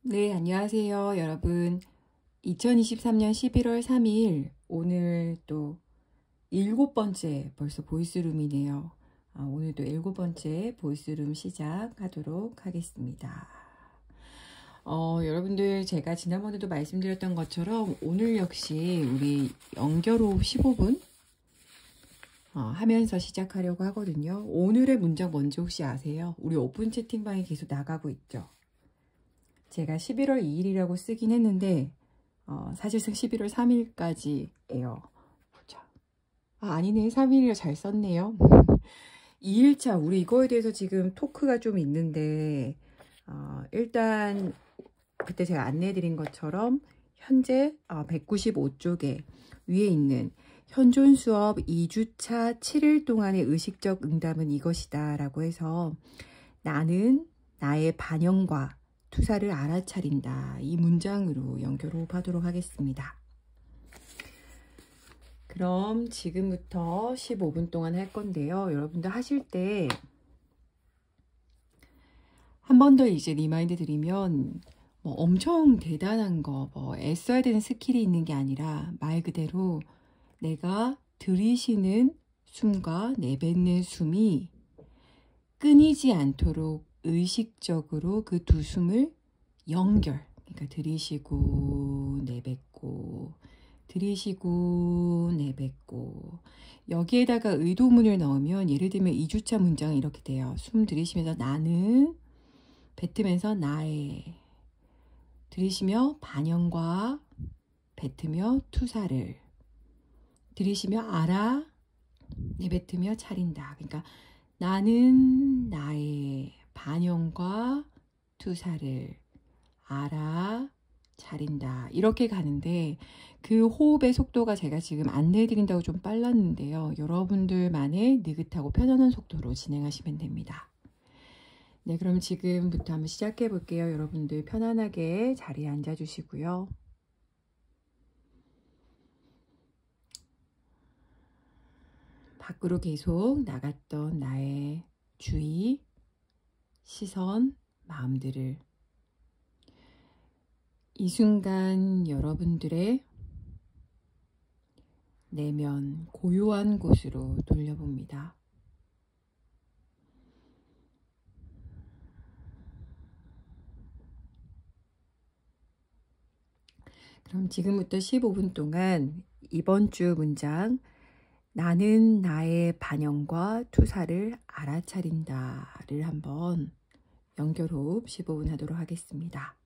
네, 안녕하세요, 여러분. 2023년 11월 3일, 오늘 또 일곱 번째 벌써 보이스룸이네요. 오늘도 일곱 번째 보이스룸 시작하도록 하겠습니다. 여러분들 제가 지난번에도 말씀드렸던 것처럼 오늘 역시 우리 연결호흡 15분 하면서 시작하려고 하거든요. 오늘의 문장 뭔지 혹시 아세요? 우리 오픈 채팅방에 계속 나가고 있죠. 제가 11월 2일이라고 쓰긴 했는데 사실상 11월 3일까지예요. 보자. 아니네. 3일이라 잘 썼네요. 2일차 우리 이거에 대해서 지금 토크가 좀 있는데 일단 그때 제가 안내해드린 것처럼 현재 195쪽에 위에 있는 현존 수업 2주차 7일 동안의 의식적 응답은 이것이다 라고 해서 나는 나의 반영과 투사를 알아차린다. 이 문장으로 연결호흡하도록 하겠습니다. 그럼 지금부터 15분 동안 할 건데요. 여러분들 하실 때 한 번 더 이제 리마인드 드리면 뭐 엄청 대단한 거, 뭐 애써야 되는 스킬이 있는 게 아니라 말 그대로 내가 들이쉬는 숨과 내뱉는 숨이 끊이지 않도록 의식적으로 그 두 숨을 연결, 그러니까 들이쉬고 내뱉고 들이쉬고 내뱉고 여기에다가 의도문을 넣으면 예를 들면 2주차 문장은 이렇게 돼요. 숨 들이쉬면서 나는, 뱉으면서 나의, 들이쉬며 반영과 뱉으며 투사를, 들이쉬며 알아, 내뱉으며 차린다. 그러니까 나는 나의 반영과 투사를 알아 차린다. 이렇게 가는데 그 호흡의 속도가 제가 지금 안내해드린다고 좀 빨랐는데요. 여러분들만의 느긋하고 편안한 속도로 진행하시면 됩니다. 네, 그럼 지금부터 한번 시작해 볼게요. 여러분들 편안하게 자리에 앉아 주시고요. 밖으로 계속 나갔던 나의 주의, 시선, 마음들을 이 순간 여러분들의 내면 고요한 곳으로 돌려봅니다. 그럼 지금부터 15분 동안 이번 주 문장 나는 나의 반영과 투사를 알아차린다를 한번 연결호흡 15분 하도록 하겠습니다.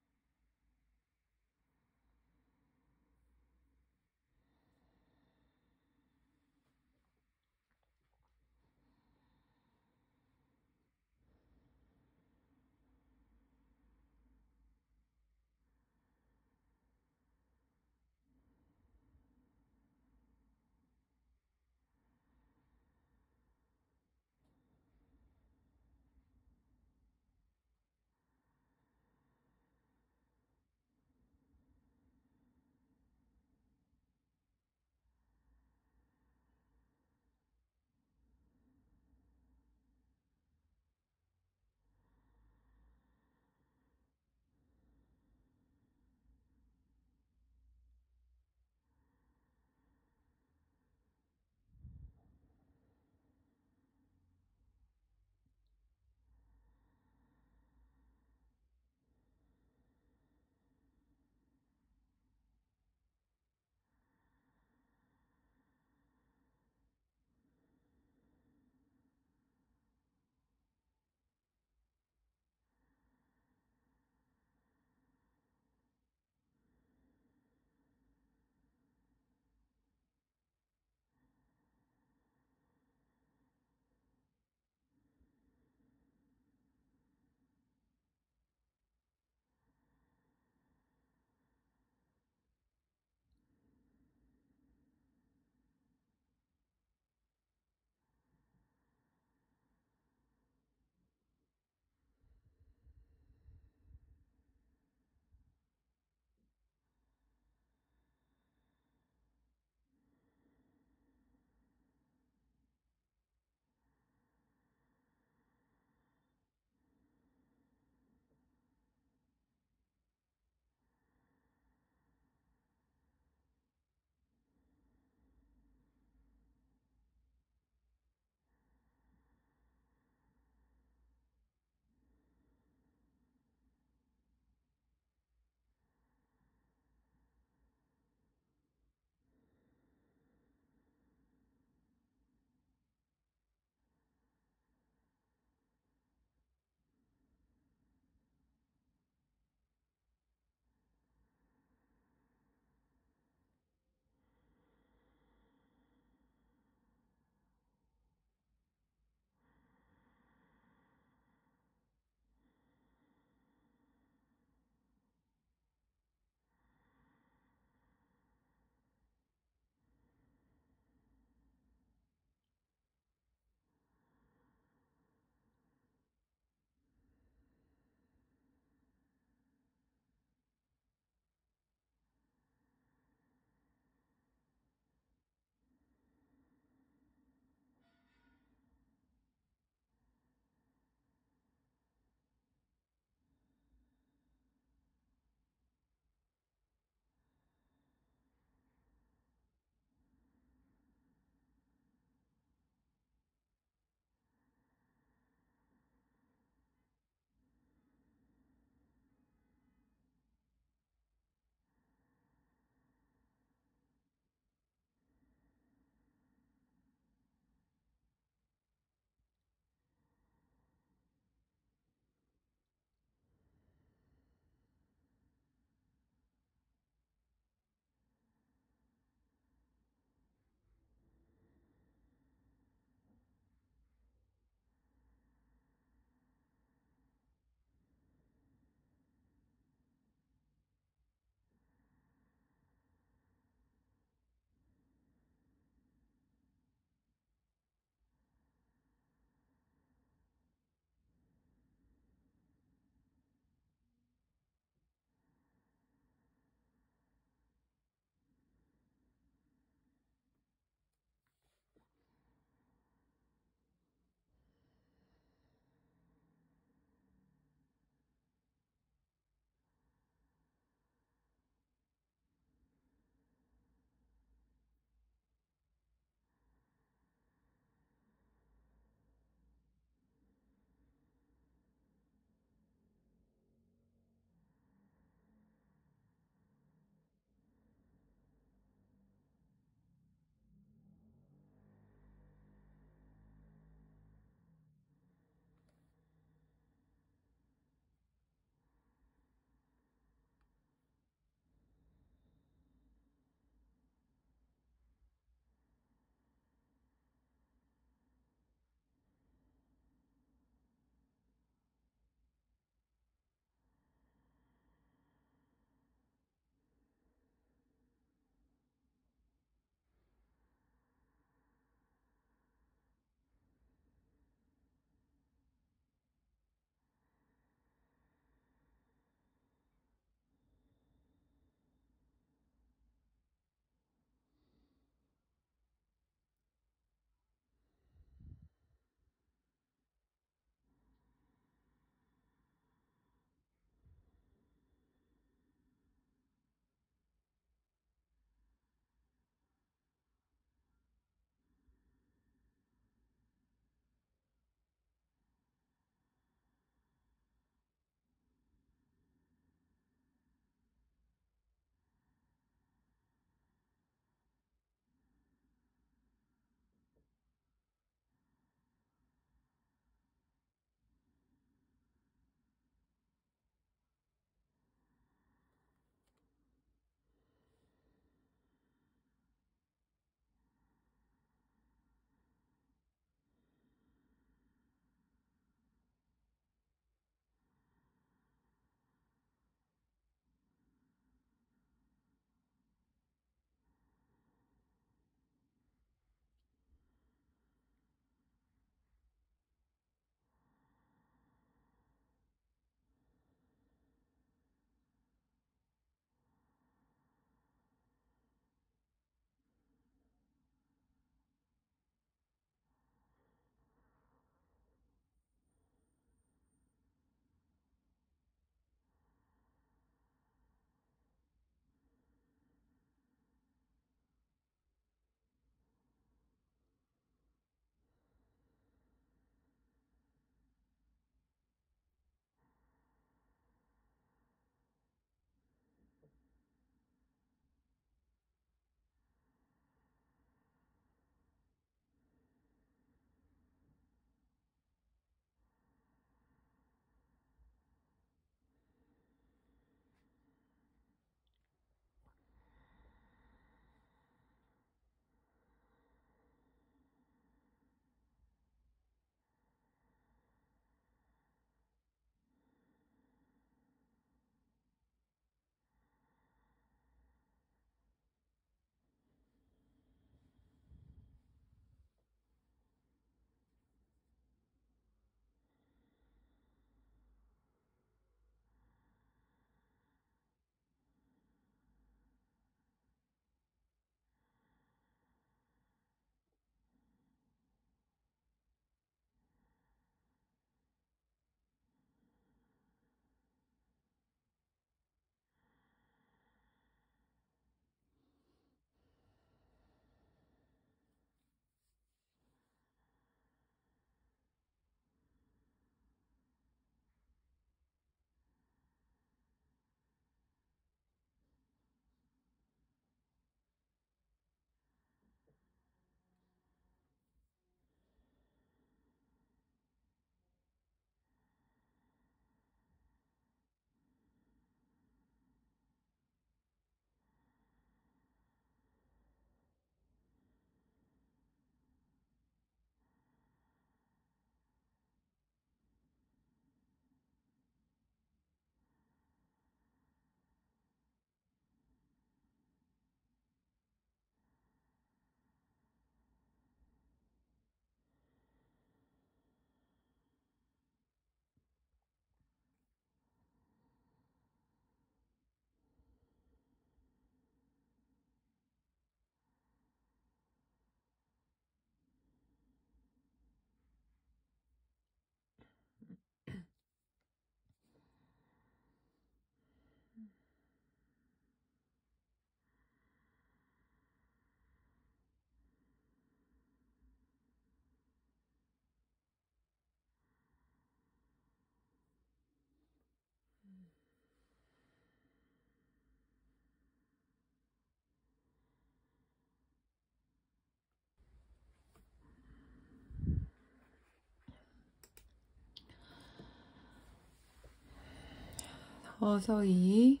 서서히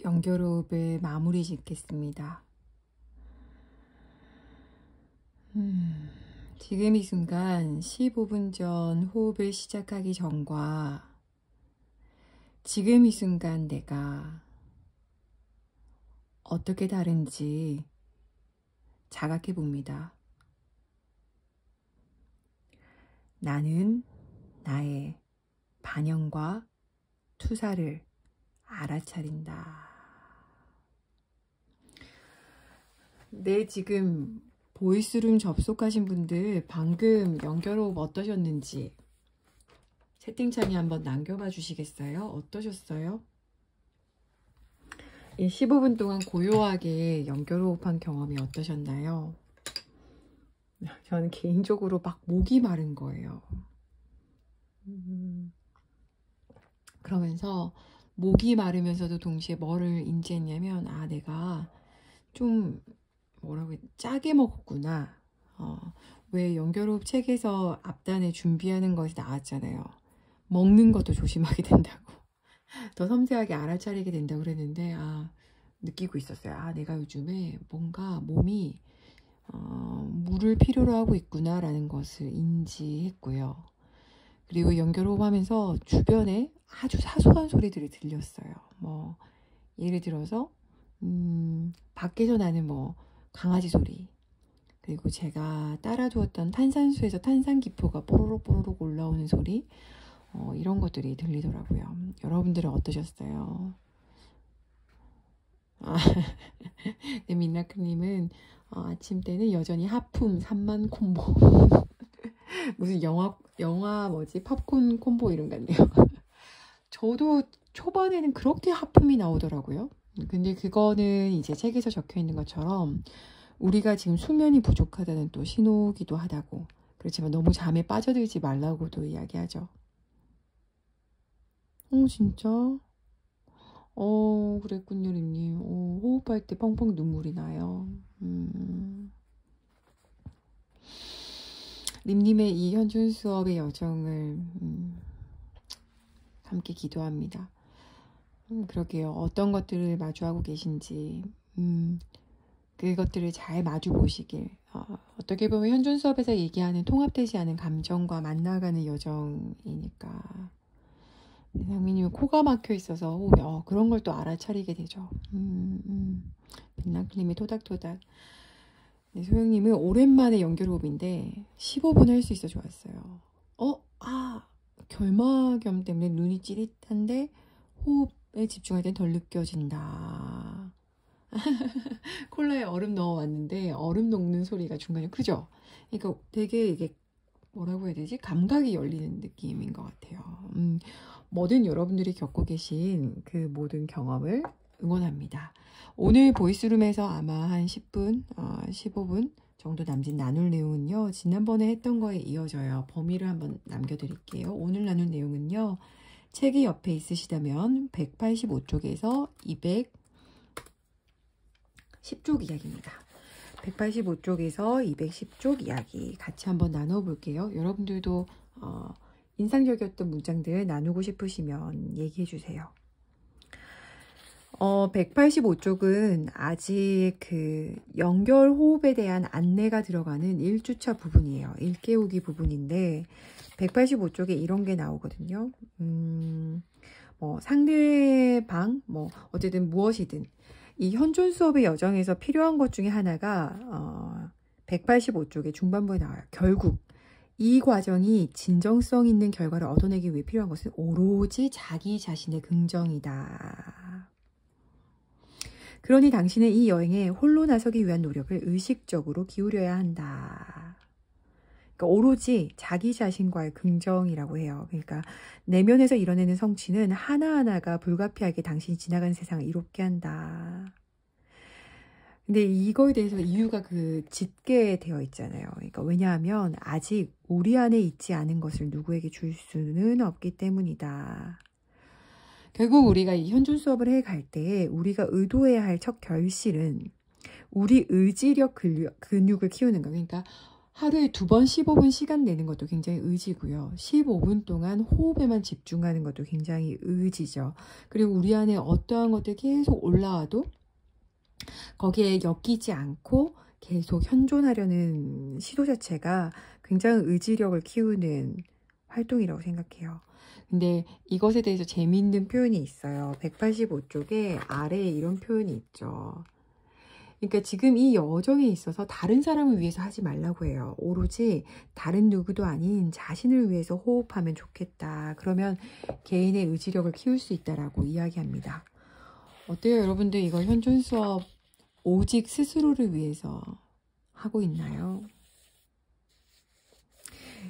연결호흡을 마무리 짓겠습니다. 지금 이 순간 15분 전 호흡을 시작하기 전과 지금 이 순간 내가 어떻게 다른지 자각해 봅니다. 나는 나의 반영과 투사를 알아차린다. 네, 지금 보이스룸 접속하신 분들 방금 연결호흡 어떠셨는지 채팅창에 한번 남겨봐 주시겠어요? 어떠셨어요? 15분 동안 고요하게 연결호흡한 경험이 어떠셨나요? 저는 개인적으로 막 목이 마른 거예요. 그러면서 목이 마르면서도 동시에 뭐를 인지했냐면 내가 좀 뭐라고 짜게 먹었구나. 왜 연결호흡 책에서 앞단에 준비하는 것이 나왔잖아요. 먹는 것도 조심하게 된다고. 더 섬세하게 알아차리게 된다고 그랬는데 느끼고 있었어요. 내가 요즘에 뭔가 몸이 물을 필요로 하고 있구나 라는 것을 인지했고요. 그리고 연결호흡 하면서 주변에 아주 사소한 소리들이 들렸어요. 예를 들어서 밖에서 나는 강아지 소리, 그리고 제가 따라두었던 탄산수에서 탄산기포가 뽀로록 뽀로록 올라오는 소리, 이런 것들이 들리더라고요. 여러분들은 어떠셨어요? 네, 민나크님은 아침 때는 여전히 하품 3만 콤보 무슨 영화 뭐지? 팝콘 콤보 이런 것 같네요. 저도 초반에는 그렇게 하품이 나오더라고요. 근데 그거는 이제 책에서 적혀 있는 것처럼 우리가 지금 수면이 부족하다는 또 신호기도 하다고. 그렇지만 너무 잠에 빠져들지 말라고도 이야기하죠. 진짜? 그랬군요, 림님. 호흡할 때 펑펑 눈물이 나요. 림님의 이 현준 수업의 여정을 함께 기도합니다. 그러게요. 어떤 것들을 마주하고 계신지 그것들을 잘 마주 보시길. 어떻게 보면 현준 수업에서 얘기하는 통합되지 않은 감정과 만나가는 여정이니까. 상민님은 코가 막혀 있어서 그런 걸 또 알아차리게 되죠. 빛나크님이 토닥토닥. 네, 소영님은 오랜만에 연결호흡인데 15분 할 수 있어 좋았어요. 결막염 때문에 눈이 찌릿한데 호흡에 집중할 땐 덜 느껴진다. 콜라에 얼음 넣어왔는데 얼음 녹는 소리가 중간에 크죠? 그러니까 되게 이게 뭐라고 해야 되지? 감각이 열리는 느낌인 것 같아요. 뭐든 여러분들이 겪고 계신 그 모든 경험을 응원합니다. 오늘 보이스룸에서 아마 한 10분, 15분 정도 남짓 나눌 내용은요. 지난번에 했던 거에 이어져요. 범위를 한번 남겨드릴게요. 오늘 나눌 내용은요. 책이 옆에 있으시다면 185쪽에서 210쪽 이야기입니다. 185쪽에서 210쪽 이야기 같이 한번 나눠볼게요. 여러분들도 인상적이었던 문장들 나누고 싶으시면 얘기해 주세요. 185쪽은 아직 그 연결 호흡에 대한 안내가 들어가는 1주차 부분이에요. 일깨우기 부분인데 185쪽에 이런 게 나오거든요. 상대방 어쨌든 무엇이든 이 현존 수업의 여정에서 필요한 것 중에 하나가 185쪽의 중반부에 나와요. 결국 이 과정이 진정성 있는 결과를 얻어내기 위해 필요한 것은 오로지 자기 자신의 긍정이다. 그러니 당신은 이 여행에 홀로 나서기 위한 노력을 의식적으로 기울여야 한다. 그러니까 오로지 자기 자신과의 긍정이라고 해요. 그러니까 내면에서 이뤄내는 성취는 하나하나가 불가피하게 당신이 지나가는 세상을 이롭게 한다. 근데 이거에 대해서 이유가 짙게 되어 있잖아요. 그러니까 왜냐하면 아직 우리 안에 있지 않은 것을 누구에게 줄 수는 없기 때문이다. 결국 우리가 이 현존 수업을 해갈 때 우리가 의도해야 할 첫 결실은 우리 의지력 근육을 키우는 거. 그러니까 하루에 2번 15분 시간 내는 것도 굉장히 의지고요. 15분 동안 호흡에만 집중하는 것도 굉장히 의지죠. 그리고 우리 안에 어떠한 것들이 계속 올라와도 거기에 엮이지 않고 계속 현존하려는 시도 자체가 굉장히 의지력을 키우는 활동이라고 생각해요. 근데 이것에 대해서 재미있는 표현이 있어요. 185쪽에 아래에 이런 표현이 있죠. 그러니까 지금 이 여정에 있어서 다른 사람을 위해서 하지 말라고 해요. 오로지 다른 누구도 아닌 자신을 위해서 호흡하면 좋겠다. 그러면 개인의 의지력을 키울 수 있다라고 이야기합니다. 어때요, 여러분들? 이거 현존 수업 오직 스스로를 위해서 하고 있나요?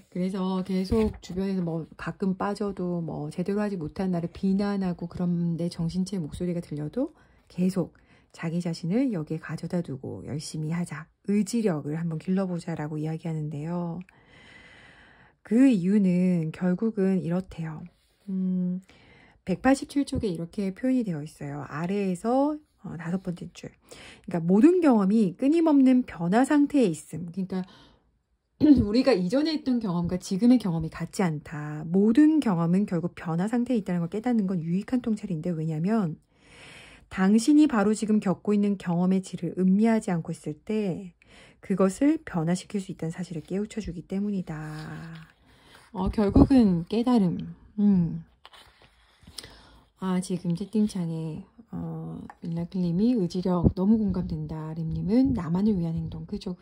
그래서 계속 주변에서 뭐 가끔 빠져도 뭐 제대로 하지 못한 나를 비난하고 그런 내 정신체의 목소리가 들려도 계속 자기 자신을 여기에 가져다 두고 열심히 하자. 의지력을 한번 길러보자 라고 이야기하는데요. 그 이유는 결국은 이렇대요. 187쪽에 이렇게 표현이 되어 있어요. 아래에서 5번째 줄. 그러니까 모든 경험이 끊임없는 변화 상태에 있음. 그러니까 우리가 이전에 했던 경험과 지금의 경험이 같지 않다. 모든 경험은 결국 변화 상태에 있다는 걸 깨닫는 건 유익한 통찰인데, 왜냐하면 당신이 바로 지금 겪고 있는 경험의 질을 음미하지 않고 있을 때 그것을 변화시킬 수 있다는 사실을 깨우쳐 주기 때문이다. 결국은 깨달음. 지금 채팅창에 일라필님이 의지력 너무 공감된다. 림님은 나만을 위한 행동. 그죠.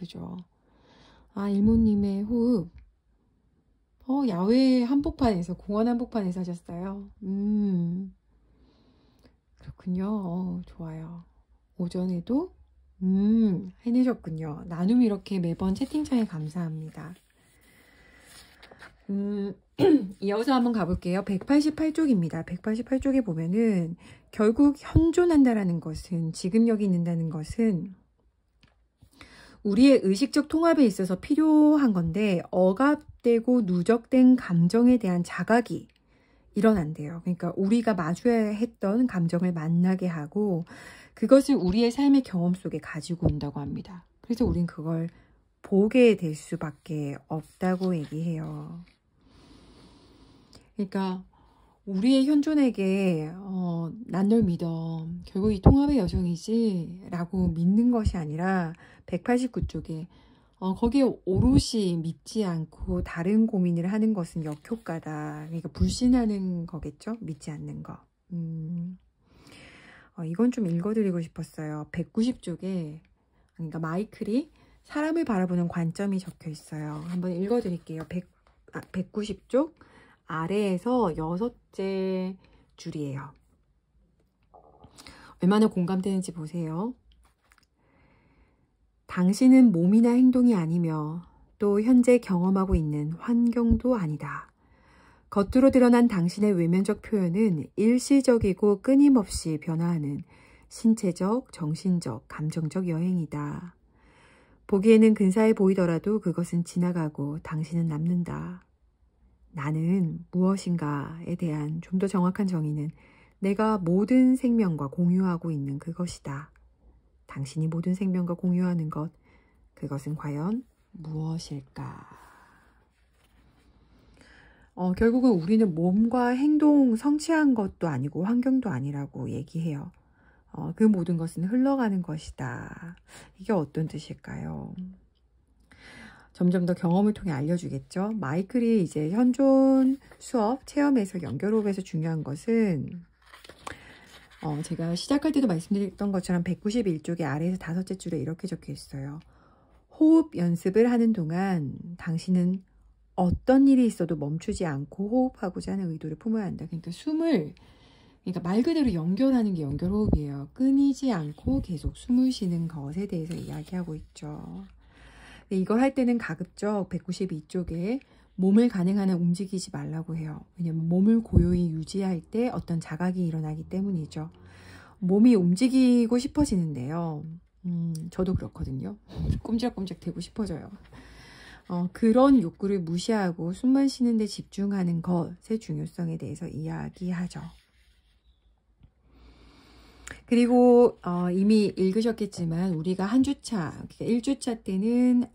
일모님의 호흡. 야외 한복판에서, 공원 한복판에서 하셨어요. 그렇군요. 좋아요. 오전에도 해내셨군요. 나눔 이렇게 매번 채팅창에 감사합니다. 이어서 한번 가볼게요. 188쪽입니다. 188쪽에 보면은 결국 현존한다라는 것은, 지금 여기 있는다는 것은 우리의 의식적 통합에 있어서 필요한 건데, 억압되고 누적된 감정에 대한 자각이 일어난대요. 그러니까 우리가 마주해야 했던 감정을 만나게 하고 그것을 우리의 삶의 경험 속에 가지고 온다고 합니다. 그래서 우린 그걸 보게 될 수밖에 없다고 얘기해요. 그러니까 우리의 현존에게 난 널 믿어. 결국 이 통합의 여정이지 라고 믿는 것이 아니라 189쪽에 거기에 오롯이 믿지 않고 다른 고민을 하는 것은 역효과다. 그러니까 불신하는 거겠죠? 믿지 않는 거. 이건 좀 읽어드리고 싶었어요. 190쪽에 그러니까 마이클이 사람을 바라보는 관점이 적혀 있어요. 한번 읽어드릴게요. 190쪽 아래에서 6째 줄이에요. 얼마나 공감되는지 보세요. 당신은 몸이나 행동이 아니며 또 현재 경험하고 있는 환경도 아니다. 겉으로 드러난 당신의 외면적 표현은 일시적이고 끊임없이 변화하는 신체적, 정신적, 감정적 여행이다. 보기에는 근사해 보이더라도 그것은 지나가고 당신은 남는다. 나는 무엇인가에 대한 좀 더 정확한 정의는 내가 모든 생명과 공유하고 있는 그것이다. 당신이 모든 생명과 공유하는 것, 그것은 과연 무엇일까? 결국은 우리는 몸과 행동 성취한 것도 아니고 환경도 아니라고 얘기해요. 그 모든 것은 흘러가는 것이다. 이게 어떤 뜻일까요? 점점 더 경험을 통해 알려주겠죠. 마이클이 이제 현존 수업, 체험에서 연결호흡에서 중요한 것은 제가 시작할 때도 말씀드렸던 것처럼 191쪽의 아래에서 5째 줄에 이렇게 적혀 있어요. 호흡 연습을 하는 동안 당신은 어떤 일이 있어도 멈추지 않고 호흡하고자 하는 의도를 품어야 한다. 그러니까 그러니까 말 그대로 연결하는 게 연결호흡이에요. 끊이지 않고 계속 숨을 쉬는 것에 대해서 이야기하고 있죠. 근데 이걸 할 때는 가급적 192쪽에 몸을 가능한 한 움직이지 말라고 해요. 왜냐면 몸을 고요히 유지할 때 어떤 자각이 일어나기 때문이죠. 몸이 움직이고 싶어지는데요. 저도 그렇거든요. 꼼짝꼼짝 되고 싶어져요. 그런 욕구를 무시하고 숨만 쉬는 데 집중하는 것의 중요성에 대해서 이야기하죠. 그리고 이미 읽으셨겠지만 우리가 한 주차, 그러니까 1주차 때는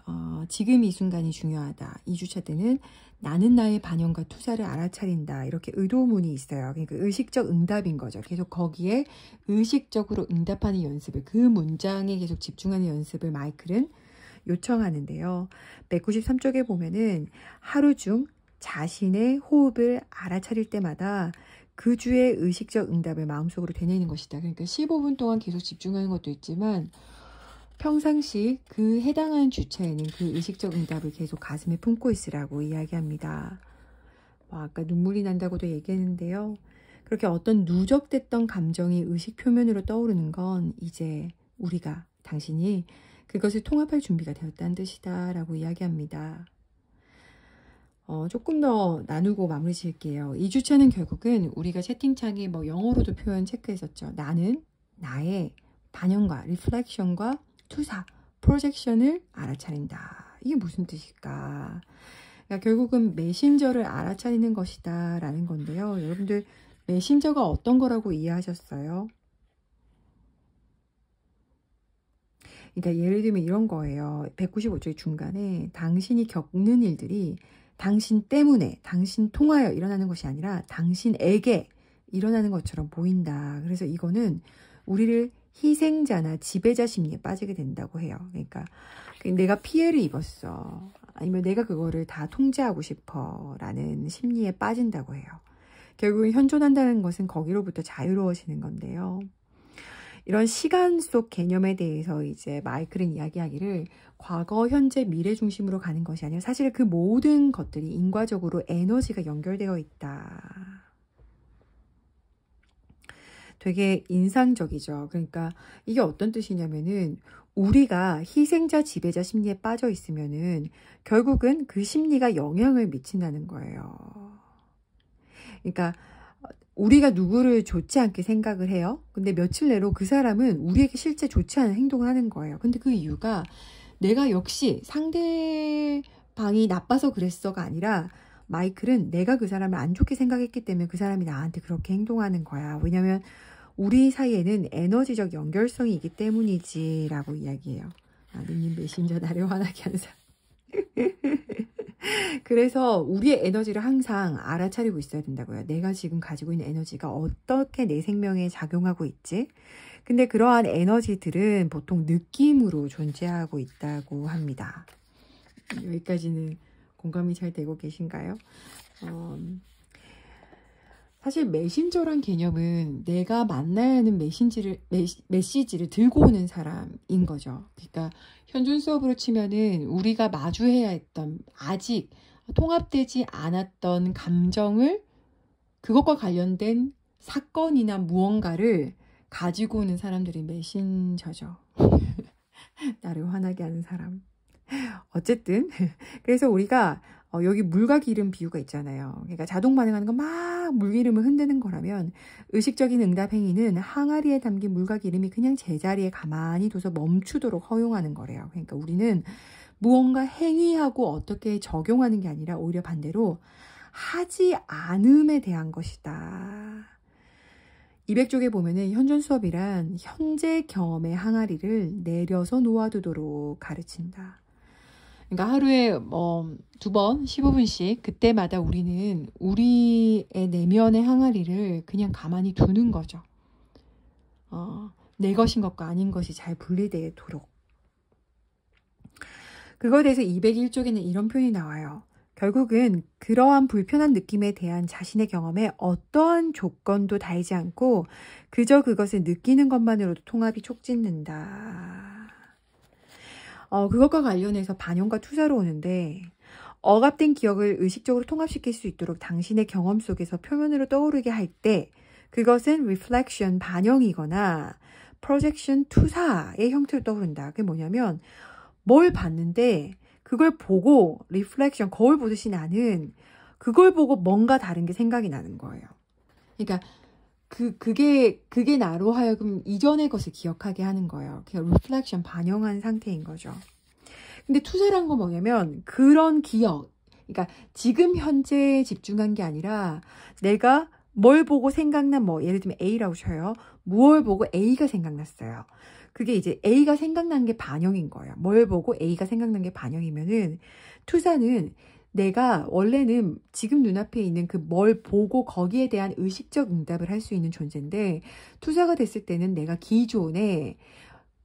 지금 이 순간이 중요하다. 2주차 때는 나는 나의 반영과 투사를 알아차린다. 이렇게 의도문이 있어요. 그러니까 의식적 응답인 거죠. 계속 거기에 의식적으로 응답하는 연습을, 그 문장에 계속 집중하는 연습을 마이클은 요청하는데요. 193쪽에 보면은 하루 중 자신의 호흡을 알아차릴 때마다 그 주의 의식적 응답을 마음속으로 되뇌는 것이다. 그러니까 15분 동안 계속 집중하는 것도 있지만 평상시 그 해당하는 주차에는 그 의식적 응답을 계속 가슴에 품고 있으라고 이야기합니다. 아까 눈물이 난다고도 얘기했는데요. 그렇게 어떤 누적됐던 감정이 의식 표면으로 떠오르는 건 이제 우리가, 당신이 그것을 통합할 준비가 되었다는 뜻이다 라고 이야기합니다. 조금 더 나누고 마무리 지을게요. 2주차는 결국은 우리가 채팅창에 뭐 영어로도 표현 체크했었죠. 나는 나의 반영과 리플렉션과 투사, 프로젝션을 알아차린다. 이게 무슨 뜻일까? 그러니까 결국은 메신저를 알아차리는 것이다 라는 건데요. 여러분들 메신저가 어떤 거라고 이해하셨어요? 그러니까 예를 들면 이런 거예요. 195쪽의 중간에 당신이 겪는 일들이 당신 때문에, 당신 통하여 일어나는 것이 아니라 당신에게 일어나는 것처럼 보인다. 그래서 이거는 우리를 희생자나 지배자 심리에 빠지게 된다고 해요. 그러니까 내가 피해를 입었어. 아니면 내가 그거를 다 통제하고 싶어. 라는 심리에 빠진다고 해요. 결국은 현존한다는 것은 거기로부터 자유로워지는 건데요. 이런 시간 속 개념에 대해서 이제 마이클은 이야기하기를 과거, 현재, 미래 중심으로 가는 것이 아니라 사실 그 모든 것들이 인과적으로 에너지가 연결되어 있다. 되게 인상적이죠. 그러니까 이게 어떤 뜻이냐면은 우리가 희생자, 지배자 심리에 빠져 있으면은 결국은 그 심리가 영향을 미친다는 거예요. 그러니까 우리가 누구를 좋지 않게 생각을 해요. 근데 며칠 내로 그 사람은 우리에게 실제 좋지 않은 행동을 하는 거예요. 근데 그 이유가 내가 역시 상대방이 나빠서 그랬어가 아니라 마이클은 내가 그 사람을 안 좋게 생각했기 때문에 그 사람이 나한테 그렇게 행동하는 거야. 왜냐면 우리 사이에는 에너지적 연결성이 있기 때문이지 라고 이야기해요. 누님 메신저 나를 화나게 하는 사람. 그래서 우리의 에너지를 항상 알아차리고 있어야 된다고요. 내가 지금 가지고 있는 에너지가 어떻게 내 생명에 작용하고 있지? 근데 그러한 에너지들은 보통 느낌으로 존재하고 있다고 합니다. 여기까지는 공감이 잘 되고 계신가요? 사실 메신저란 개념은 내가 만나야 하는 메시지를 들고 오는 사람인 거죠. 그러니까 현존 수업으로 치면은 우리가 마주해야 했던 아직 통합되지 않았던 감정을 그것과 관련된 사건이나 무언가를 가지고 오는 사람들이 메신저죠. 나를 화나게 하는 사람. 어쨌든 그래서 우리가 여기 물과 기름 비유가 있잖아요. 그러니까 자동 반응하는 건 막 물기름을 흔드는 거라면 의식적인 응답 행위는 항아리에 담긴 물과 기름이 그냥 제자리에 가만히 둬서 멈추도록 허용하는 거래요. 그러니까 우리는 무언가 행위하고 어떻게 적용하는 게 아니라 오히려 반대로 하지 않음에 대한 것이다. 200쪽에 보면은 현존 수업이란 현재 경험의 항아리를 내려서 놓아두도록 가르친다. 그러니까 하루에 2번 15분씩 그때마다 우리는 우리의 내면의 항아리를 그냥 가만히 두는 거죠. 내 것인 것과 아닌 것이 잘 분리되도록. 그거에 대해서 201쪽에는 이런 표현이 나와요. 결국은 그러한 불편한 느낌에 대한 자신의 경험에 어떠한 조건도 달지 않고 그저 그것을 느끼는 것만으로도 통합이 촉진된다. 그것과 관련해서 반영과 투사로 오는데 억압된 기억을 의식적으로 통합시킬 수 있도록 당신의 경험 속에서 표면으로 떠오르게 할 때 그것은 reflection, 반영이거나 projection, 투사의 형태로 떠오른다. 그게 뭐냐면 뭘 봤는데 그걸 보고 reflection, 거울 보듯이 나는 그걸 보고 뭔가 다른 게 생각이 나는 거예요. 그러니까 그게 나로 하여금 이전의 것을 기억하게 하는 거예요. 그냥 reflection, 반영한 상태인 거죠. 근데 투사란 건 뭐냐면 그런 기억, 그러니까 지금 현재에 집중한 게 아니라 내가 뭘 보고 생각난 예를 들면 A라고 쳐요. 무엇을 보고 A가 생각났어요. 그게 이제 A가 생각난 게 반영인 거예요. 뭘 보고 A가 생각난 게 반영이면은 투사는 내가 원래는 지금 눈앞에 있는 그 뭘 보고 거기에 대한 의식적 응답을 할 수 있는 존재인데 투사가 됐을 때는 내가 기존에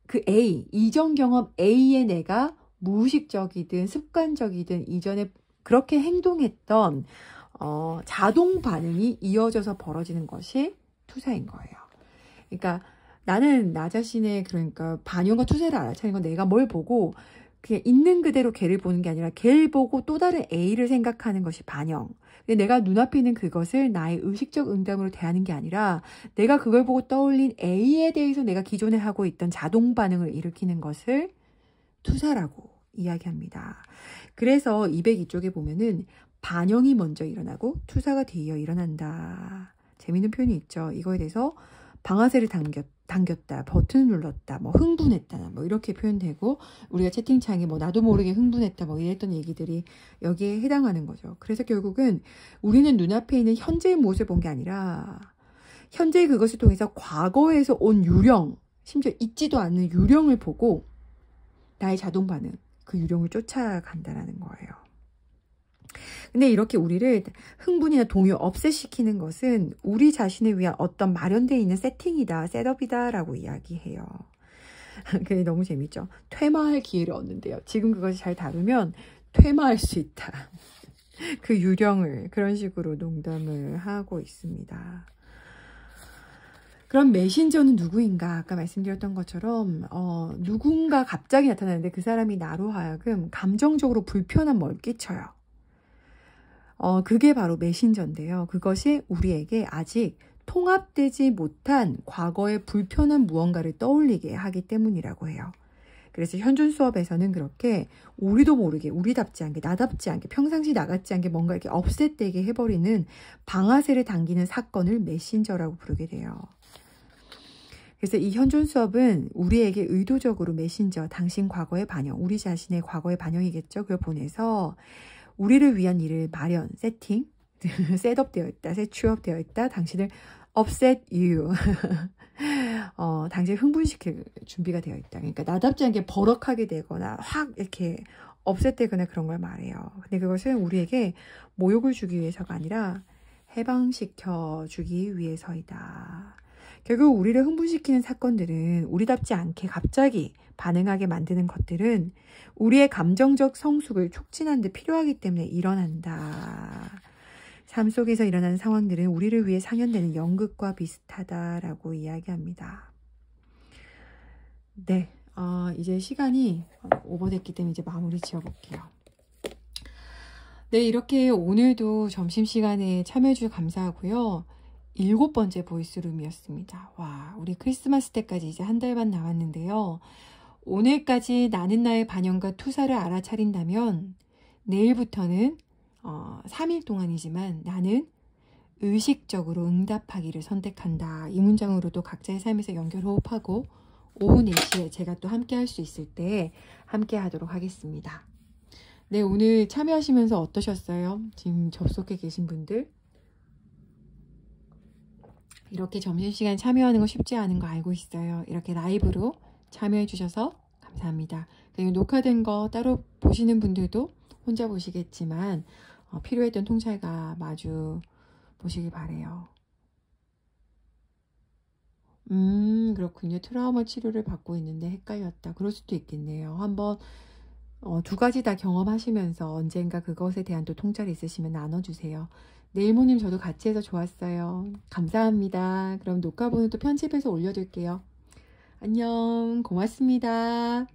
그 A, 이전 경험 A의 내가 무의식적이든 습관적이든 이전에 그렇게 행동했던 자동 반응이 이어져서 벌어지는 것이 투사인 거예요. 그러니까 나는 나 자신의 그러니까 반영과 투사를 알아차리는 건 내가 뭘 보고 그냥 있는 그대로 걔를 보는 게 아니라 걔를 보고 또 다른 A를 생각하는 것이 반영. 근데 내가 눈앞에 있는 그것을 나의 의식적 응답으로 대하는 게 아니라 내가 그걸 보고 떠올린 A에 대해서 내가 기존에 하고 있던 자동 반응을 일으키는 것을 투사라고 이야기합니다. 그래서 202쪽에 보면은 반영이 먼저 일어나고 투사가 뒤이어 일어난다. 재미있는 표현이 있죠. 이거에 대해서 방아쇠를 당겼다, 버튼을 눌렀다, 뭐 흥분했다, 뭐 이렇게 표현되고 우리가 채팅창에 뭐 나도 모르게 흥분했다, 뭐 이랬던 얘기들이 여기에 해당하는 거죠. 그래서 결국은 우리는 눈앞에 있는 현재의 모습을 본 게 아니라 현재의 그것을 통해서 과거에서 온 유령, 심지어 있지도 않는 유령을 보고 나의 자동 반응, 그 유령을 쫓아간다라는 거예요. 근데 이렇게 우리를 흥분이나 동요, 업셋시키는 것은 우리 자신을 위한 어떤 마련되어 있는 세팅이다, 셋업이다 라고 이야기해요. 그게 너무 재밌죠. 퇴마할 기회를 얻는데요. 지금 그것이 잘 다루면 퇴마할 수 있다. 그 유령을 그런 식으로 농담을 하고 있습니다. 그럼 메신저는 누구인가? 아까 말씀드렸던 것처럼 누군가 갑자기 나타나는데 그 사람이 나로 하여금 감정적으로 불편한 뭘 끼쳐요. 그게 바로 메신저인데요. 그것이 우리에게 아직 통합되지 못한 과거의 불편한 무언가를 떠올리게 하기 때문이라고 해요. 그래서 현존 수업에서는 그렇게 우리도 모르게 우리답지 않게 나답지 않게 평상시 나같지 않게 뭔가 이렇게 업셋되게 해버리는 방아쇠를 당기는 사건을 메신저라고 부르게 돼요. 그래서 이 현존 수업은 우리에게 의도적으로 메신저, 당신 과거의 반영, 우리 자신의 과거의 반영이겠죠. 그걸 보내서 우리를 위한 일을 마련, 세팅, 셋업되어 있다, 셋취업되어 있다, 당신을 upset you, 당신을 흥분시킬 준비가 되어 있다. 그러니까 나답지 않게 버럭하게 되거나 확 이렇게 업셋되거나 그런 걸 말해요. 근데 그것은 우리에게 모욕을 주기 위해서가 아니라 해방시켜 주기 위해서이다. 결국 우리를 흥분시키는 사건들은 우리답지 않게 갑자기 반응하게 만드는 것들은 우리의 감정적 성숙을 촉진하는 데 필요하기 때문에 일어난다. 삶 속에서 일어나는 상황들은 우리를 위해 상연되는 연극과 비슷하다라고 이야기합니다. 네, 이제 시간이 오버됐기 때문에 이제 마무리 지어볼게요. 네, 이렇게 오늘도 점심시간에 참여해주셔서 감사하고요. 7번째 보이스룸이었습니다. 와, 우리 크리스마스 때까지 이제 한 달 반 남았는데요. 오늘까지 나는 나의 반영과 투사를 알아차린다면 내일부터는 3일 동안이지만 나는 의식적으로 응답하기를 선택한다. 이 문장으로도 각자의 삶에서 연결 호흡하고 오후 4시에 제가 또 함께 할 수 있을 때 함께 하도록 하겠습니다. 네, 오늘 참여하시면서 어떠셨어요? 지금 접속해 계신 분들? 이렇게 점심시간 참여하는 거 쉽지 않은 거 알고 있어요. 이렇게 라이브로 참여해 주셔서 감사합니다. 그리고 녹화된 거 따로 보시는 분들도 혼자 보시겠지만 필요했던 통찰과 마주 보시길 바래요. 그렇군요. 트라우마 치료를 받고 있는데 헷갈렸다. 그럴 수도 있겠네요. 한번 2가지 다 경험하시면서 언젠가 그것에 대한 또 통찰이 있으시면 나눠주세요. 네일모님 저도 같이 해서 좋았어요. 감사합니다. 그럼 녹화본은 또 편집해서 올려둘게요. 안녕. 고맙습니다.